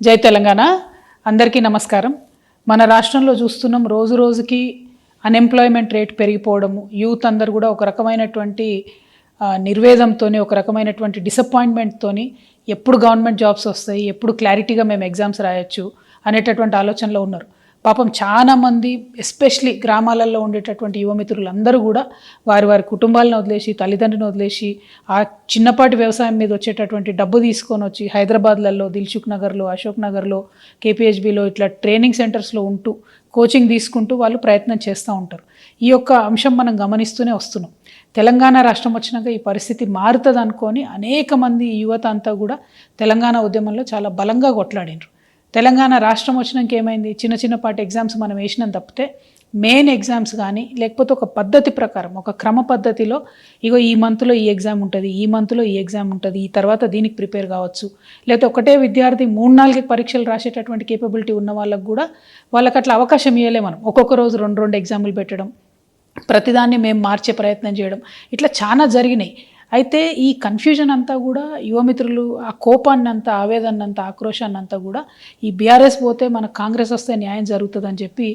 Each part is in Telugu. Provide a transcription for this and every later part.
జై తెలంగాణ. అందరికీ నమస్కారం. మన రాష్ట్రంలో చూస్తున్నాం రోజు రోజుకి అన్ఎంప్లాయ్మెంట్ రేట్ పెరిగిపోవడము, యూత్ అందరు కూడా ఒక రకమైనటువంటి నిర్వేదంతోని, ఒక రకమైనటువంటి డిసప్పాయింట్మెంట్తోని ఎప్పుడు గవర్నమెంట్ జాబ్స్ వస్తాయి, ఎప్పుడు క్లారిటీగా మేము ఎగ్జామ్స్ రాయొచ్చు అనేటటువంటి ఆలోచనలో ఉన్నారు. పాపం చాలామంది ఎస్పెషలీ గ్రామాలలో ఉండేటటువంటి యువమిత్రులందరూ కూడా వారి వారి కుటుంబాలను వదిలేసి, తల్లిదండ్రులను వదిలేసి, ఆ చిన్నపాటి వ్యవసాయం మీద వచ్చేటటువంటి డబ్బు తీసుకొని వచ్చి హైదరాబాద్లలో దిల్సుఖ్ నగర్లో, అశోక్ నగర్లో, కేపీహెచ్బిలో ఇట్లా ట్రైనింగ్ సెంటర్స్లో ఉంటూ కోచింగ్ తీసుకుంటూ వాళ్ళు ప్రయత్నం చేస్తూ ఉంటారు. ఈ యొక్క అంశం మనం గమనిస్తూనే వస్తున్నాం. తెలంగాణ రాష్ట్రం వచ్చినాక ఈ పరిస్థితి మారుతుంది అనుకొని అనేక మంది యువత అంతా కూడా తెలంగాణ ఉద్యమంలో చాలా బలంగా కొట్లాడినారు. తెలంగాణ రాష్ట్రం వచ్చినాక ఏమైంది, చిన్న చిన్నపాటి ఎగ్జామ్స్ మనం వేసినాం తప్పితే మెయిన్ ఎగ్జామ్స్ కానీ లేకపోతే ఒక పద్ధతి ప్రకారం, ఒక క్రమ పద్ధతిలో ఇగో ఈ మంత్లో ఈ ఎగ్జామ్ ఉంటుంది, ఈ మంత్లో ఈ ఎగ్జామ్ ఉంటుంది, ఈ తర్వాత దీనికి ప్రిపేర్ కావచ్చు, లేకపోతే ఒకటే విద్యార్థి 3-4 పరీక్షలు రాసేటటువంటి కేపబిలిటీ ఉన్న వాళ్ళకు కూడా వాళ్ళకి అట్లా అవకాశం ఇవ్వలే. మనం ఒక్కొక్క రోజు 2 ఎగ్జాములు పెట్టడం, ప్రతిదాన్ని మేము మార్చే ప్రయత్నం చేయడం, ఇట్లా చాలా జరిగినాయి. అయితే ఈ కన్ఫ్యూజన్ అంతా కూడా యువమిత్రులు ఆ కోపాన్ని అంతా, ఆవేదన అంతా, ఆక్రోశాన్ని అంతా కూడా ఈ బీఆర్ఎస్ పోతే మన కాంగ్రెస్ వస్తే న్యాయం జరుగుతుందని చెప్పి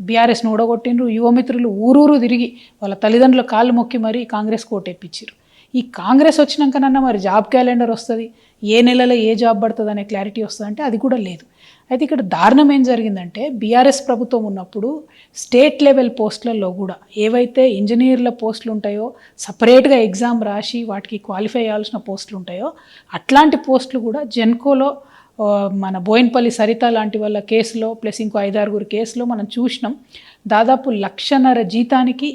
బీఆర్ఎస్ను ఊడగొట్టిండ్రు. యువమిత్రులు ఊరూరు తిరిగి వాళ్ళ తల్లిదండ్రుల కాళ్ళు మొక్కి మరీ కాంగ్రెస్ కోటెప్పించారు. ఈ కాంగ్రెస్ వచ్చినాకనన్నా మరి జాబ్ క్యాలెండర్ వస్తుంది, ఏ నెలలో ఏ జాబ్ పడుతుంది అనే క్లారిటీ వస్తుందంటే అది కూడా లేదు. అయితే ఇక్కడ దారుణం ఏం జరిగిందంటే, బీఆర్ఎస్ ప్రభుత్వం ఉన్నప్పుడు స్టేట్ లెవెల్ పోస్టులలో కూడా ఏవైతే ఇంజనీర్ల పోస్టులు ఉంటాయో, సపరేట్గా ఎగ్జామ్ రాసి వాటికి క్వాలిఫై అయ్యాల్సిన పోస్టులు ఉంటాయో అట్లాంటి పోస్టులు కూడా జెన్కోలో మన బోయిన్పల్లి సరిత లాంటి వాళ్ళ కేసులో ప్లస్ ఇంకో 5-6 కేసులో మనం చూసినాం. దాదాపు 1,50,000 జీతానికి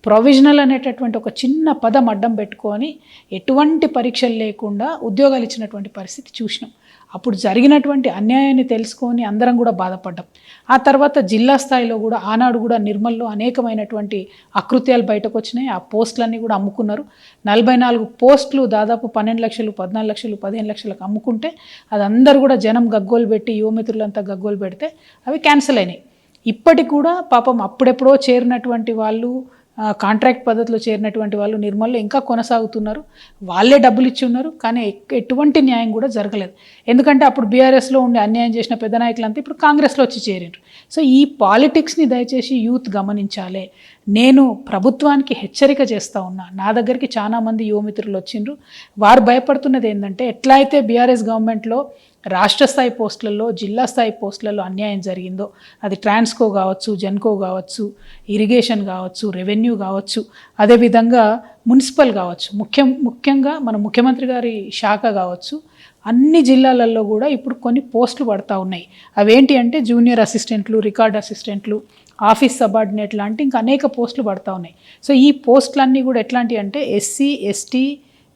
ప్రొవిజనల్ అనేటటువంటి ఒక చిన్న పదం అడ్డం పెట్టుకొని ఎటువంటి పరీక్షలు లేకుండా ఉద్యోగాలు ఇచ్చినటువంటి పరిస్థితి చూసినాం. అప్పుడు జరిగినటువంటి అన్యాయాన్ని తెలుసుకొని అందరం కూడా బాధపడ్డాం. ఆ తర్వాత జిల్లా స్థాయిలో కూడా ఆనాడు కూడా నిర్మల్లో అనేకమైనటువంటి అకృత్యాలు బయటకు వచ్చినాయి. ఆ పోస్టులన్నీ కూడా అమ్ముకున్నారు. 44 పోస్టులు దాదాపు 12 లక్షలు, 14 లక్షలు, 15 లక్షలకు అమ్ముకుంటే అది అందరూ కూడా జనం గగ్గోలు పెట్టి, యువమిత్రులంతా గగ్గోలు పెడితే అవి క్యాన్సిల్ అయినాయి. ఇప్పటికి కూడా పాపం అప్పుడెప్పుడో చేరినటువంటి వాళ్ళు, కాంట్రాక్ట్ పద్ధతిలో చేరినటువంటి వాళ్ళు నిర్మల్లో ఇంకా కొనసాగుతున్నారు. వాళ్ళే డబ్బులు ఇచ్చి ఉన్నారు, కానీ ఎటువంటి న్యాయం కూడా జరగలేదు. ఎందుకంటే అప్పుడు బీఆర్ఎస్లో ఉండి అన్యాయం చేసిన పెద్ద నాయకులంతా ఇప్పుడు కాంగ్రెస్లో వచ్చి చేరిండ్రు. సో ఈ పాలిటిక్స్ని దయచేసి యూత్ గమనించాలి. నేను ప్రభుత్వానికి హెచ్చరిక చేస్తూ ఉన్నా. నా దగ్గరికి చాలామంది యువమిత్రులు వచ్చిండ్రు. వారు భయపడుతున్నది ఏంటంటే, ఎట్లా అయితే బీఆర్ఎస్ గవర్నమెంట్లో రాష్ట్ర స్థాయి పోస్టులలో, జిల్లా స్థాయి పోస్టులలో అన్యాయం జరిగిందో, అది ట్రాన్స్కో కావచ్చు, జెన్కో కావచ్చు, ఇరిగేషన్ కావచ్చు, రెవెన్యూ కావచ్చు, అదేవిధంగా మున్సిపల్ కావచ్చు, ముఖ్యంగా మన ముఖ్యమంత్రి గారి శాఖ కావచ్చు, అన్ని జిల్లాలలో కూడా ఇప్పుడు కొన్ని పోస్టులు పడతా ఉన్నాయి. అవేంటి అంటే జూనియర్ అసిస్టెంట్లు, రికార్డ్ అసిస్టెంట్లు, ఆఫీస్ సబార్డినేట్ లాంటి ఇంకా అనేక పోస్టులు పడతా ఉన్నాయి. సో ఈ పోస్టులన్నీ కూడా ఎట్లాంటివి అంటే ఎస్సీ, ఎస్టీ,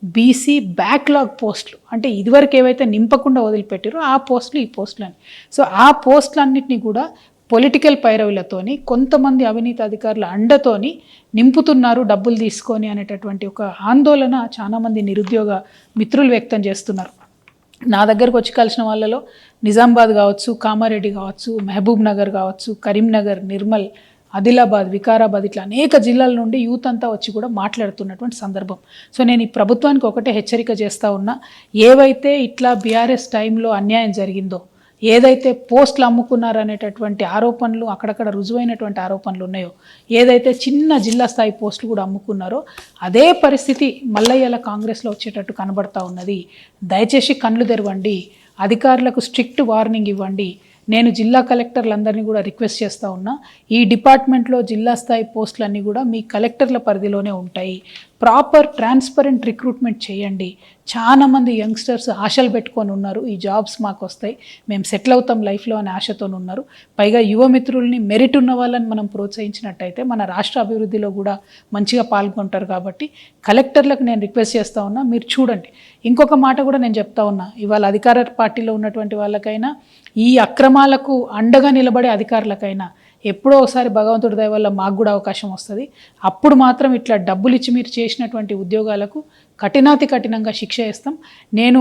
బీసీ బ్యాక్లాగ్ పోస్టులు, అంటే ఇదివరకు ఏవైతే నింపకుండా వదిలిపెట్టారో ఆ పోస్టులు, ఈ పోస్టులు అని. సో ఆ పోస్టులన్నింటినీ కూడా పొలిటికల్ పైరవులతోని, కొంతమంది అవినీతి అధికారుల అండతోని నింపుతున్నారు డబ్బులు తీసుకొని అనేటటువంటి ఒక ఆందోళన చాలామంది నిరుద్యోగ మిత్రులు వ్యక్తం చేస్తున్నారు. నా దగ్గరకు వచ్చి కలిసిన వాళ్ళలో నిజామాబాద్ కావచ్చు, కామారెడ్డి కావచ్చు, మహబూబ్ నగర్ కావచ్చు, కరీంనగర్, నిర్మల్, ఆదిలాబాద్, వికారాబాద్ ఇట్లా అనేక జిల్లాల నుండి యూత్ అంతా వచ్చి కూడా మాట్లాడుతున్నటువంటి సందర్భం. సో నేను ఈ ప్రభుత్వానికి ఒకటే హెచ్చరిక చేస్తూ ఉన్నా. ఏవైతే ఇట్లా బీఆర్ఎస్ టైంలో అన్యాయం జరిగిందో, ఏదైతే పోస్టులు అమ్ముకున్నారనేటటువంటి ఆరోపణలు, అక్కడక్కడ రుజువైనటువంటి ఆరోపణలు ఉన్నాయో, ఏదైతే చిన్న జిల్లా స్థాయి పోస్టులు కూడా అమ్ముకున్నారో అదే పరిస్థితి మల్లయ్యల కాంగ్రెస్లో వచ్చేటట్టు కనబడతా ఉన్నది. దయచేసి కళ్ళు తెరవండి, అధికారులకు స్ట్రిక్ట్ వార్నింగ్ ఇవ్వండి. నేను జిల్లా కలెక్టర్లందరినీ కూడా రిక్వెస్ట్ చేస్తూ ఉన్నా, ఈ డిపార్ట్మెంట్లో జిల్లా స్థాయి పోస్టులన్నీ కూడా మీ కలెక్టర్ల పరిధిలోనే ఉంటాయి. ప్రాపర్ ట్రాన్స్పరెంట్ రిక్రూట్మెంట్ చేయండి. చాలామంది యంగ్స్టర్స్ ఆశలు పెట్టుకొని ఉన్నారు, ఈ జాబ్స్ మాకు వస్తాయి, మేము సెటిల్ అవుతాం లైఫ్లో అనే ఆశతో ఉన్నారు. పైగా యువమిత్రుల్ని, మెరిట్ ఉన్న వాళ్ళని మనం ప్రోత్సహించినట్టయితే మన రాష్ట్ర అభివృద్ధిలో కూడా మంచిగా పాల్గొంటారు. కాబట్టి కలెక్టర్లకు నేను రిక్వెస్ట్ చేస్తూ ఉన్నా, మీరు చూడండి. ఇంకొక మాట కూడా నేను చెప్తా ఉన్నా, ఇవాళ అధికార పార్టీలో ఉన్నటువంటి వాళ్ళకైనా, ఈ అక్రమాలకు అండగా నిలబడే అధికారులకైనా ఎప్పుడో ఒకసారి భగవంతుడి దయ వల్ల మాకు కూడా అవకాశం వస్తుంది. అప్పుడు మాత్రం ఇట్లా డబ్బులు ఇచ్చి మీరు చేసినటువంటి ఉద్యోగాలకు కఠినాతి కఠినంగా శిక్ష వేస్తాం. నేను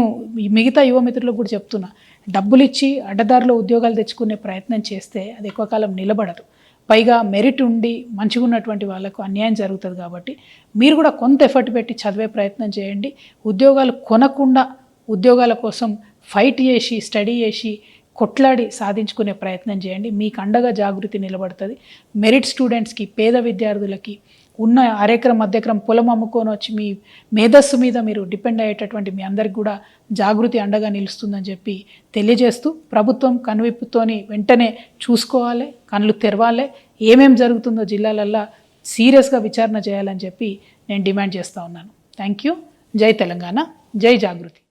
మిగతా యువమిత్రులకు కూడా చెప్తున్నా, డబ్బులు ఇచ్చి అడ్డదారిలో ఉద్యోగాలు తెచ్చుకునే ప్రయత్నం చేస్తే అది ఎక్కువ కాలం నిలబడదు. పైగా మెరిట్ ఉండి మంచిగా ఉన్నటువంటి వాళ్ళకు అన్యాయం జరుగుతుంది. కాబట్టి మీరు కూడా కొంత ఎఫర్ట్ పెట్టి చదివే ప్రయత్నం చేయండి. ఉద్యోగాలు కొనకుండా ఉద్యోగాల కోసం ఫైట్ చేసి స్టడీ చేసి కొట్లాడి సాధించుకునే ప్రయత్నం చేయండి. మీకు అండగా జాగృతి నిలబడుతుంది. మెరిట్ స్టూడెంట్స్కి, పేద విద్యార్థులకి, ఉన్న అరెకరం మధ్యక్రమం పొలం అమ్ముకొని వచ్చి మీ మేధస్సు మీద మీరు డిపెండ్ అయ్యేటటువంటి మీ అందరికి కూడా జాగృతి అండగా నిలుస్తుందని చెప్పి తెలియజేస్తూ, ప్రభుత్వం కనువిప్పుతోని వెంటనే చూసుకోవాలి, కళ్ళు తెరవాలి, ఏమేం జరుగుతుందో జిల్లాలల్లో సీరియస్గా విచారణ చేయాలని చెప్పి నేను డిమాండ్ చేస్తూ ఉన్నాను. Thank you. జై తెలంగాణ, జై జాగృతి.